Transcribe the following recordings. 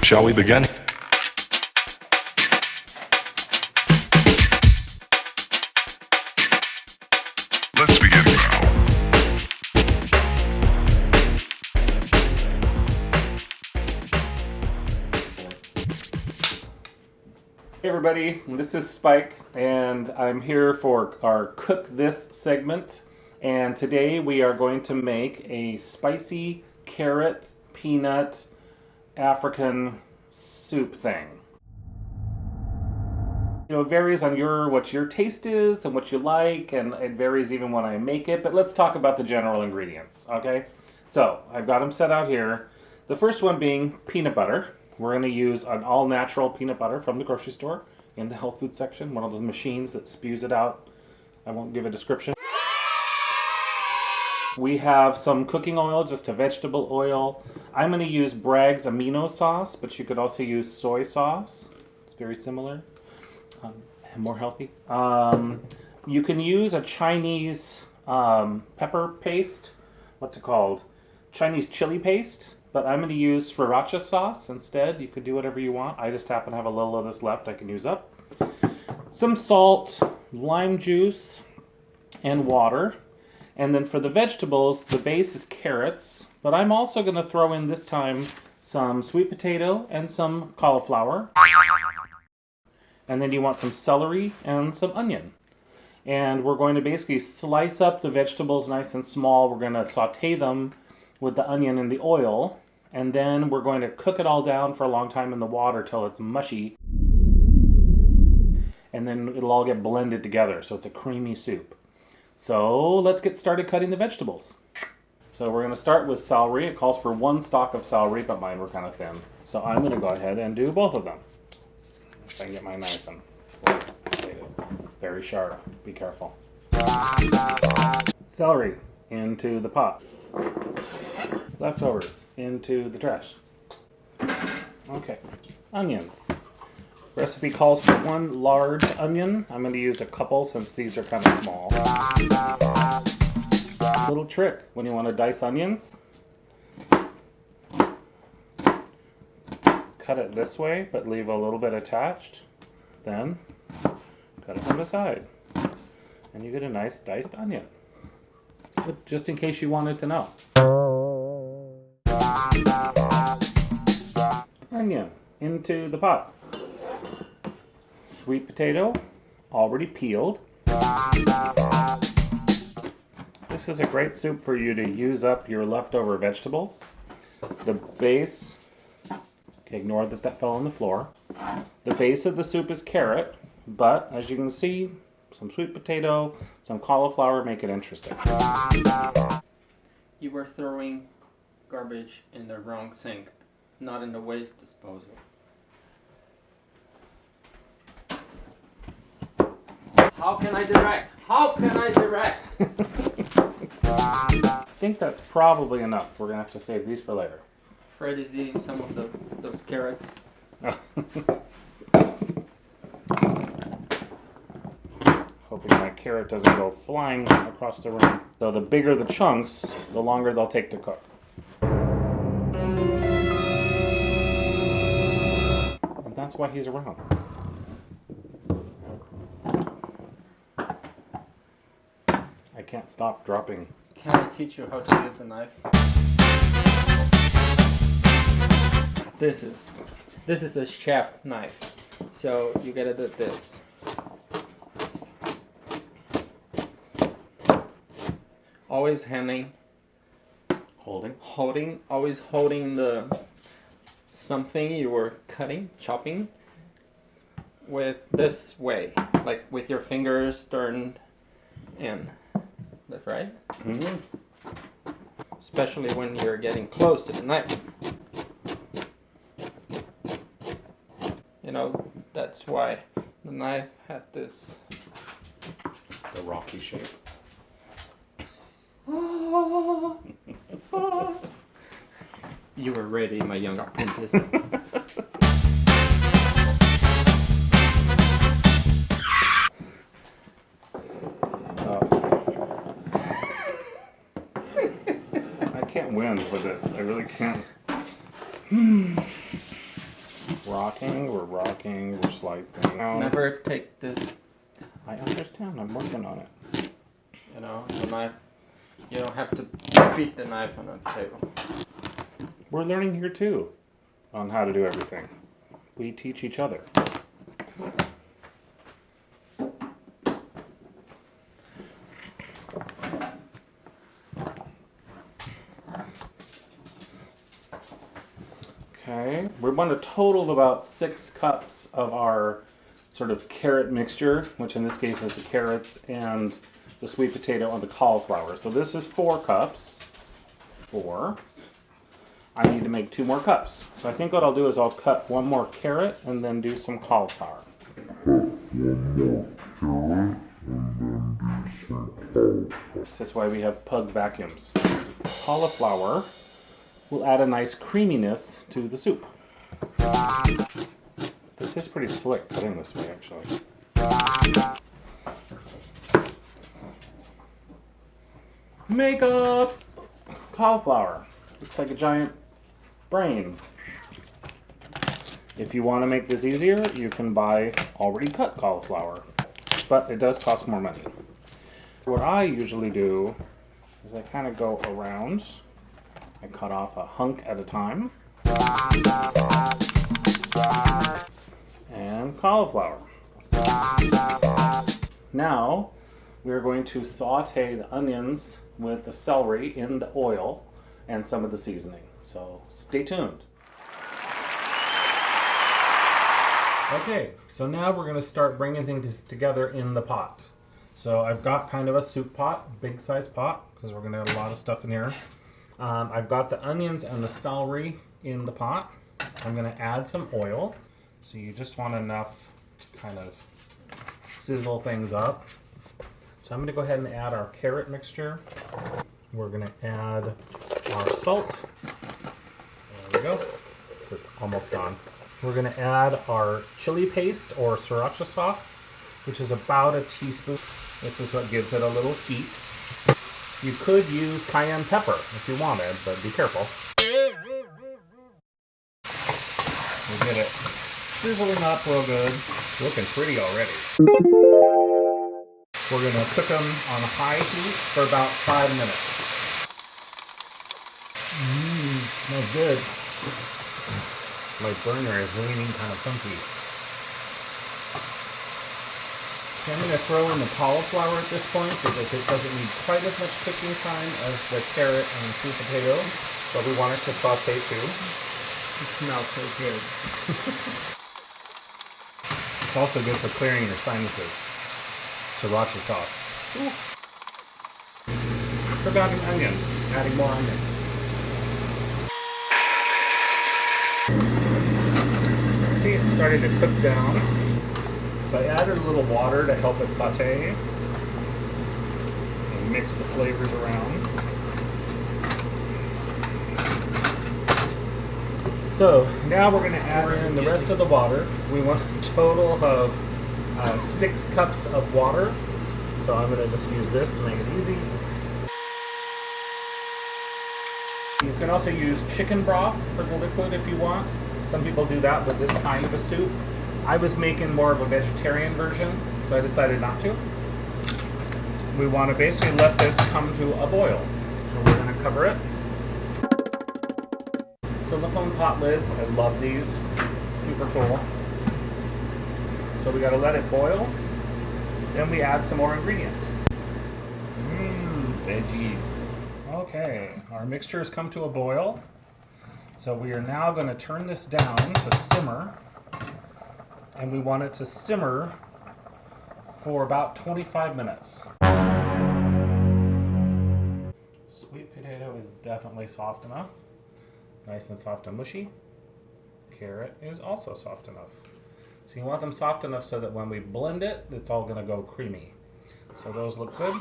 Shall we begin? Let's begin now. Hey everybody, this is Spike, and I'm here for our Cook This segment. And today we are going to make a spicy carrot peanut African soup thing. You know, it varies on what your taste is and what you like, and it varies even when I make it. But let's talk about the general ingredients, okay? So I've got them set out here. The first one being peanut butter. We're going to use an all-natural peanut butter from the grocery store in the health food section, one of those machines that spews it out. I won't give a description. We have some cooking oil, just a vegetable oil. I'm going to use Bragg's Amino sauce, but you could also use soy sauce. It's very similar, more healthy. You can use a Chinese pepper paste. What's it called? Chinese chili paste. But I'm going to use Sriracha sauce instead. You could do whatever you want. I just happen to have a little of this left I can use up. Some salt, lime juice, and water. And then for the vegetables, the base is carrots. But I'm also going to throw in this time some sweet potato and some cauliflower. And then you want some celery and some onion. And we're going to basically slice up the vegetables nice and small. We're going to saute them with the onion and the oil, and then we're going to cook it all down for a long time in the water till it's mushy, and then it'll all get blended together so it's a creamy soup. So let's get started cutting the vegetables. So we're going to start with celery. It calls for 1 stalk of celery, but mine were kind of thin, so I'm going to go ahead and do both of them. If I can get my knife and very sharp, be careful. Celery into the pot. Leftovers into the trash. Okay, onions. Recipe calls for 1 large onion. I'm going to use a couple since these are kind of small. Little trick when you want to dice onions. Cut it this way, but leave a little bit attached. Then cut it from the side. And you get a nice diced onion. Just in case you wanted to know. Onion into the pot. Sweet potato, already peeled. This is a great soup for you to use up your leftover vegetables. The base, okay, ignore that fell on the floor. The base of the soup is carrot, but as you can see, some sweet potato, some cauliflower make it interesting. You were throwing garbage in the wrong sink, not in the waste disposal. How can I direct? How can I direct? I think that's probably enough. We're going to have to save these for later. Fred is eating some of those carrots. Hoping my carrot doesn't go flying across the room. So the bigger the chunks, the longer they'll take to cook. And that's why he's around. I can't stop dropping. Can I teach you how to use the knife? This is a chef knife. So you gotta do this. Always always holding the something you were cutting, chopping, with this way, like with your fingers turned in, left, right? Mm-hmm. Especially when you're getting close to the knife. You know, that's why the knife had this. The rocky shape. You were ready, my young apprentice. I can't win with this. I really can't. Rocking, we're slicing. Never take this, I understand, I'm working on it. you know, the knife. You don't have to beat the knife on a table. We're learning here too on how to do everything. We teach each other. Okay, we want a total of about 6 cups of our sort of carrot mixture, which in this case is the carrots and the sweet potato and the cauliflower. So this is 4 cups. 4. I need to make 2 more cups. So I think what I'll do is I'll cut 1 more carrot and then do some cauliflower. That's why we have Pug vacuums. Cauliflower will add a nice creaminess to the soup. This is pretty slick cutting this way, actually. Makeup! Cauliflower. Looks like a giant brain. If you want to make this easier, you can buy already cut cauliflower, but it does cost more money. What I usually do is I kind of go around. I cut off a hunk at a time. And cauliflower. Now, we're going to saute the onions with the celery in the oil and some of the seasoning. So stay tuned. Okay, so now we're going to start bringing things together in the pot. So I've got kind of a soup pot, big size pot, because we're going to have a lot of stuff in here. I've got the onions and the celery in the pot. I'm going to add some oil. So you just want enough to kind of sizzle things up. So I'm going to go ahead and add our carrot mixture. We're going to add our salt. There we go. This is almost gone. We're going to add our chili paste or Sriracha sauce, which is about a teaspoon. This is what gives it a little heat. You could use cayenne pepper if you wanted, but be careful. We'll get it sizzling up real good. Looking pretty already. We're going to cook them on high heat for about 5 minutes. Smells good. My burner is leaning kind of funky. Okay, I'm going to throw in the cauliflower at this point because it doesn't need quite as much cooking time as the carrot and sweet potato, but we want it to saute too. It smells so good. It's also good for clearing your sinuses. Sriracha sauce. Forgotten onion. Adding more onion. See, it's starting to cook down. So I added a little water to help it saute and mix the flavors around. So now we're going to add in the rest of the water. We want a total of 6 cups of water. So I'm going to just use this to make it easy. You can also use chicken broth for the liquid if you want. Some people do that with this kind of a soup. I was making more of a vegetarian version, so I decided not to. We want to basically let this come to a boil. So we're going to cover it. Silicone pot lids, I love these. Super cool. So we got to let it boil. Then we add some more ingredients. Veggies. Okay, our mixture has come to a boil. So we are now going to turn this down to simmer. And we want it to simmer for about 25 minutes. Sweet potato is definitely soft enough. Nice and soft and mushy. Carrot is also soft enough. So you want them soft enough so that when we blend it, it's all going to go creamy. So those look good.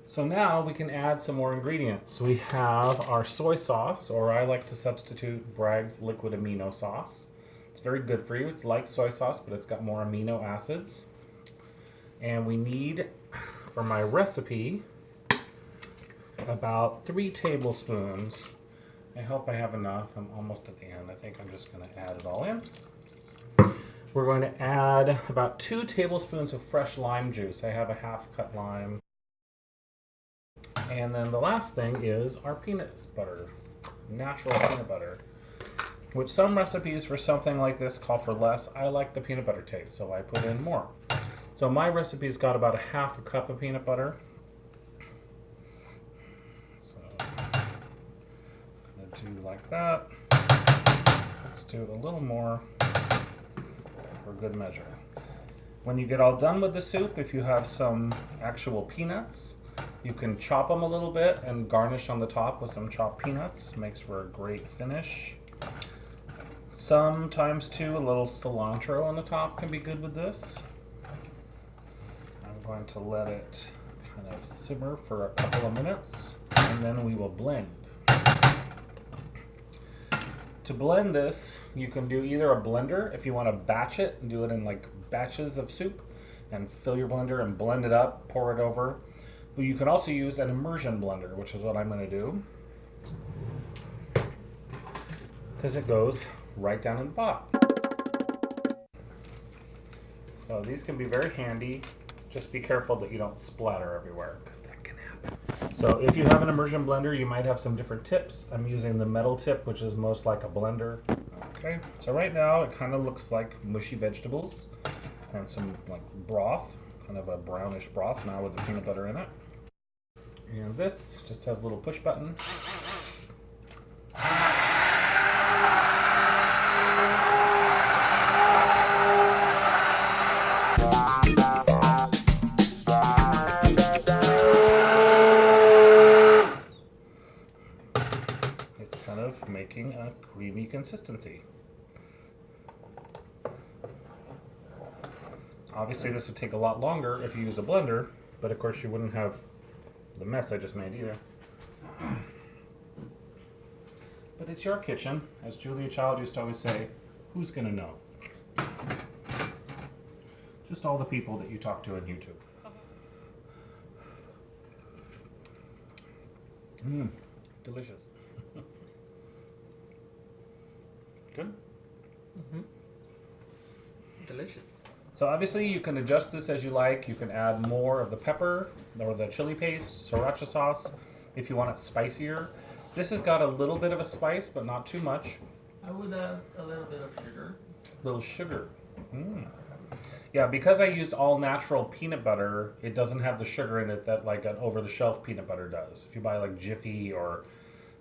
So now we can add some more ingredients. We have our soy sauce, or I like to substitute Bragg's liquid amino sauce. It's very good for you. It's like soy sauce, but it's got more amino acids. And we need, for my recipe, about 3 tablespoons I hope I have enough. I'm almost at the end. I think I'm just going to add it all in. We're going to add about 2 tablespoons of fresh lime juice. I have a half-cut lime. And then the last thing is our peanut butter, natural peanut butter, which some recipes for something like this call for less. I like the peanut butter taste, so I put in more. So my recipe's got about a half a cup of peanut butter. So I'm gonna do like that. Let's do a little more for good measure. When you get all done with the soup, if you have some actual peanuts, you can chop them a little bit and garnish on the top with some chopped peanuts. Makes for a great finish. Sometimes too, a little cilantro on the top can be good with this. I'm going to let it kind of simmer for a couple of minutes and then we will blend. To blend this, you can do either a blender if you want to batch it and do it in like batches of soup and fill your blender and blend it up, pour it over. But you can also use an immersion blender, which is what I'm going to do, because it goes right down in the pot. So these can be very handy. Just be careful that you don't splatter everywhere, because that can happen. So if you have an immersion blender, you might have some different tips. I'm using the metal tip, which is most like a blender. Okay, so right now it kind of looks like mushy vegetables and some like broth, kind of a brownish broth now with the peanut butter in it. And this just has a little push button. It's kind of making a creamy consistency. Obviously this would take a lot longer if you used a blender, but of course you wouldn't have the mess I just made either. But it's your kitchen. As Julia Child used to always say, who's gonna know? Just all the people that you talk to on YouTube. Delicious. Good? Mm-hmm. Delicious. So obviously you can adjust this as you like. You can add more of the pepper or the chili paste, Sriracha sauce, if you want it spicier. This has got a little bit of a spice, but not too much. I would add a little bit of sugar. Little sugar. Yeah, because I used all natural peanut butter, it doesn't have the sugar in it that like an over-the-shelf peanut butter does. If you buy like Jiffy or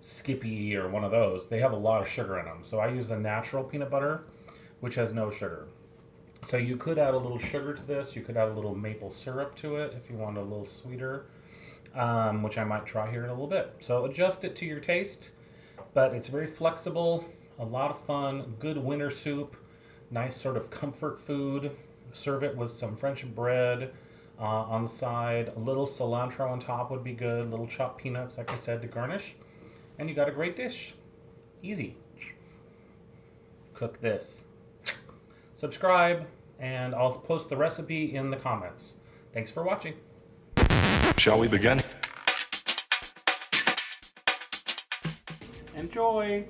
Skippy or one of those, they have a lot of sugar in them. So I use the natural peanut butter, which has no sugar. So you could add a little sugar to this. You could add a little maple syrup to it if you want a little sweeter, which I might try here in a little bit. So adjust it to your taste, but it's very flexible, a lot of fun, good winter soup, nice sort of comfort food. Serve it with some French bread on the side. A little cilantro on top would be good. Little chopped peanuts, like I said, to garnish. And you got a great dish. Easy. Cook this. Subscribe, and I'll post the recipe in the comments. Thanks for watching. Shall we begin? Enjoy!